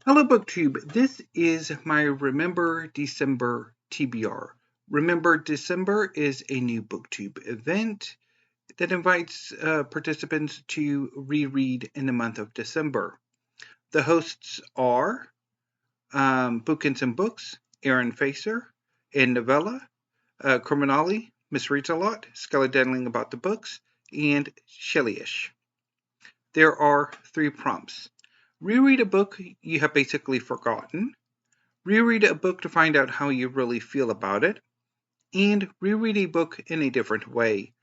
Hello BookTube, this is my Remember December TBR. Remember December is a new BookTube event that invites participants to reread in the month of December. The hosts are Bookins and Books, Aaron Facer, and Novella, Conoley, Miss Reads a Lot, Skeledandling About the Books, and Shellyish. There are 3 prompts. Reread a book you have basically forgotten, reread a book to find out how you really feel about it, and reread a book in a different way.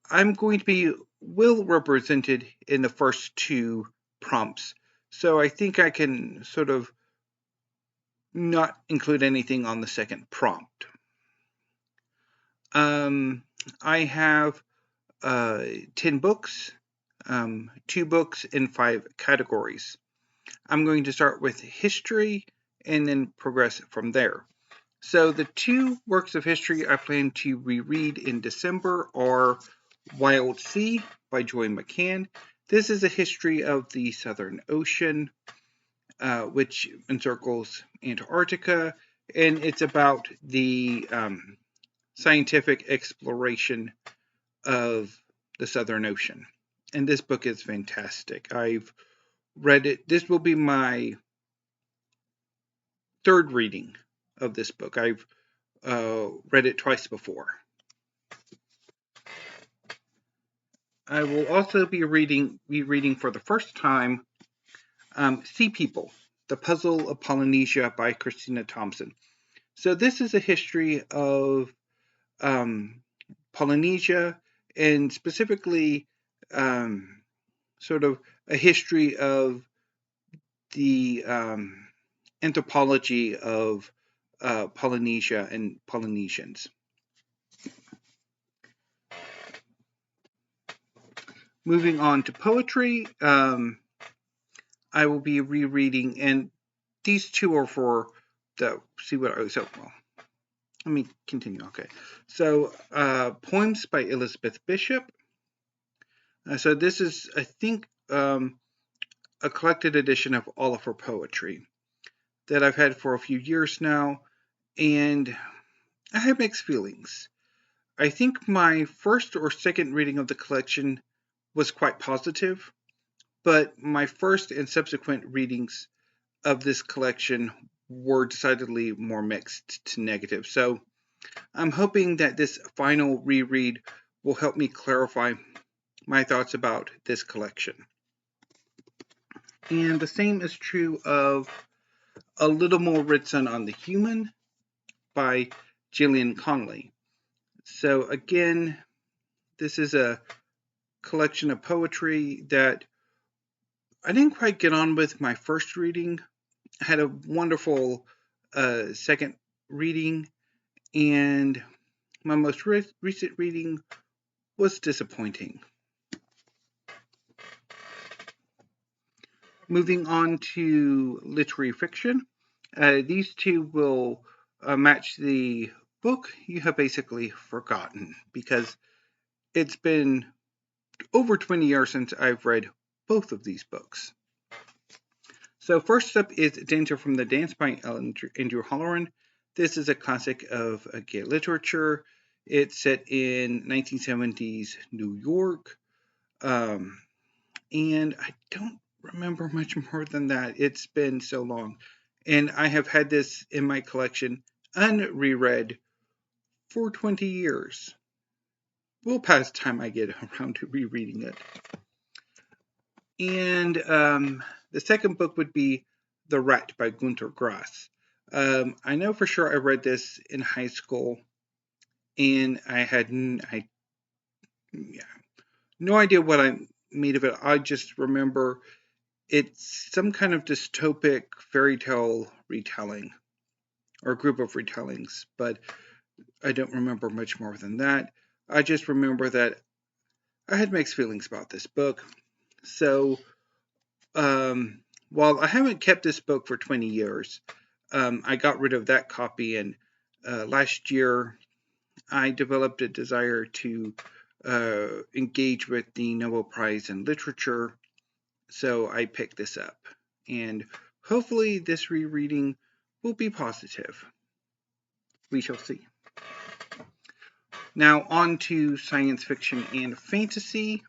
I'm going to be well represented in the first 2 prompts, so I think I can sort of not include anything on the second prompt. I have 10 books, 2 books in 5 categories. I'm going to start with history and then progress from there. So the 2 works of history I plan to reread in December are Wild Sea by Joy McCann. This is a history of the Southern Ocean, which encircles Antarctica, and it's about the scientific exploration of the Southern Ocean. And this book is fantastic. I've read it. This will be my 3rd reading of this book. I've read it twice before. I will also be reading for the first time Sea People, The Puzzle of Polynesia by Christina Thompson. So this is a history of Polynesia, and specifically sort of a history of the anthropology of Polynesia and Polynesians. Moving on to poetry, I will be rereading, and these 2 are for the, see what I was, oh, well, let me continue, okay. So, Poems by Elizabeth Bishop. So this is, I think, a collected edition of all of her poetry that I've had for a few years now, and I have mixed feelings. I think my first or second reading of the collection was quite positive, but my first and subsequent readings of this collection were decidedly more mixed to negative. So I'm hoping that this final reread will help me clarify my thoughts about this collection. And the same is true of A Little More Red Sun on the Human by Gillian Conoley. So again, this is a collection of poetry that I didn't quite get on with my first reading. I had a wonderful second reading, and my most recent reading was disappointing. Moving on to literary fiction, these 2 will match the book you have basically forgotten, because it's been over 20 years since I've read both of these books. So first up is Danger from the Dance by Andrew Holleran. This is a classic of gay literature. It's set in 1970s New York, and I don't remember much more than that. It's been so long, and I have had this in my collection unreread for 20 years. Will pass time I get around to rereading it. And the second book would be The Rat by Gunter Grass. I know for sure I read this in high school, and I had no idea what I made of it. I just remember it's some kind of dystopic fairy tale retelling, or group of retellings, but I don't remember much more than that. I just remember that I had mixed feelings about this book. So, while I haven't kept this book for 20 years, I got rid of that copy, and last year I developed a desire to engage with the Nobel Prize in Literature, so I picked this up. And hopefully this rereading will be positive. We shall see. Now on to science fiction and fantasy.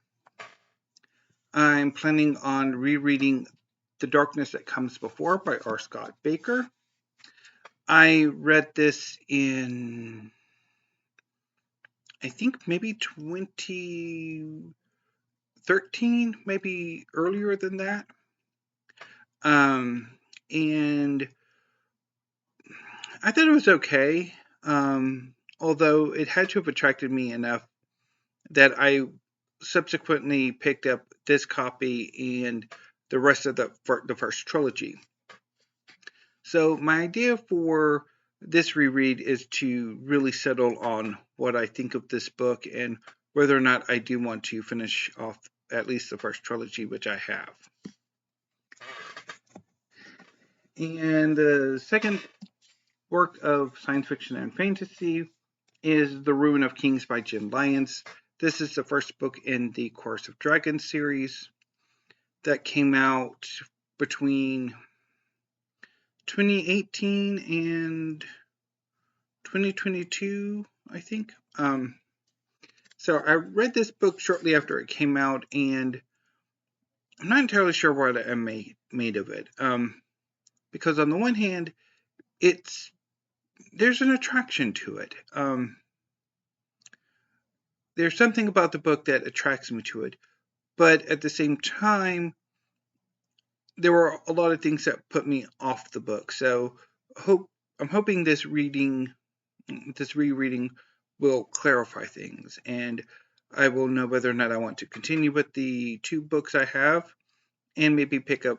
I'm planning on rereading The Darkness That Comes Before by R. Scott Bakker. I read this in, I think, maybe 2013, maybe earlier than that. And I thought it was okay, although it had to have attracted me enough that I subsequently picked up this copy and the rest of the first trilogy. So my idea for this reread is to really settle on what I think of this book and whether or not I do want to finish off at least the first trilogy, which I have. And the second work of science fiction and fantasy is The Ruin of Kings by Jenn Lyons. This is the first book in the Chorus of Dragons series that came out between 2018 and 2022, I think. So I read this book shortly after it came out, and I'm not entirely sure what I made of it. Because on the one hand, there's an attraction to it. There's something about the book that attracts me to it, but at the same time, there were a lot of things that put me off the book. So I'm hoping this rereading will clarify things, and I will know whether or not I want to continue with the 2 books I have, and maybe pick up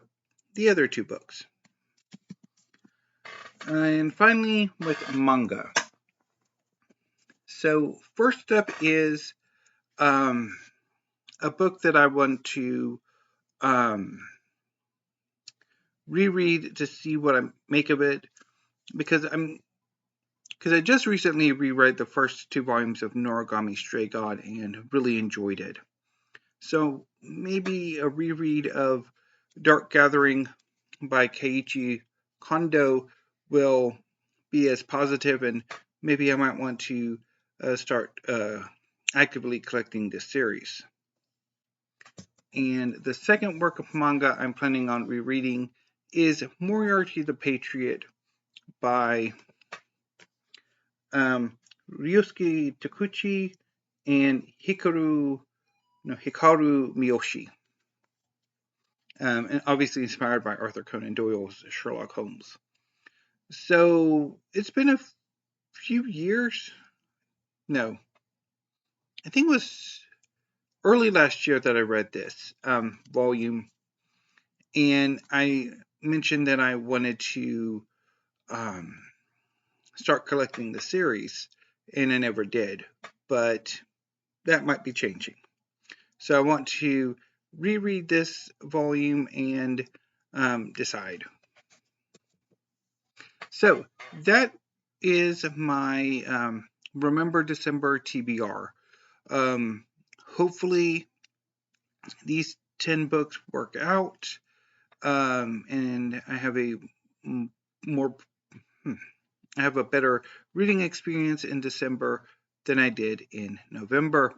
the other 2 books. And finally, with manga. So first up is a book that I want to reread to see what I make of it, because I just recently reread the first 2 volumes of Noragami Stray God and really enjoyed it. So maybe a reread of Dark Gathering by Kenichi Kondo will be as positive, and maybe I might want to start actively collecting this series. And the second work of manga I'm planning on rereading is Moriarty the Patriot by Ryosuke Takeuchi and Hikaru Miyoshi. And obviously inspired by Arthur Conan Doyle's Sherlock Holmes. So it's been a few years. No, I think it was early last year that I read this volume, and I mentioned that I wanted to start collecting the series, and I never did, but that might be changing. So I want to reread this volume and decide. So that is my Remember December TBR. Hopefully these 10 books work out, and I have a better reading experience in December than I did in November.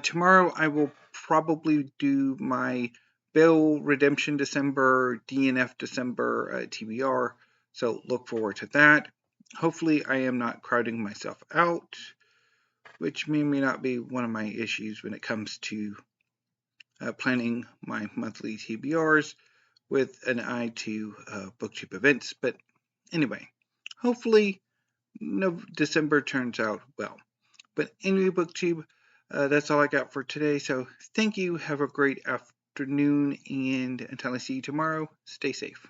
Tomorrow I will probably do my Bill Redemption December, DNF December TBR, so look forward to that. Hopefully I am not crowding myself out, which may or may not be one of my issues when it comes to planning my monthly TBRs with an eye to BookTube events. But anyway, hopefully December turns out well. But anyway, BookTube, that's all I got for today. So thank you. Have a great afternoon. And until I see you tomorrow, stay safe.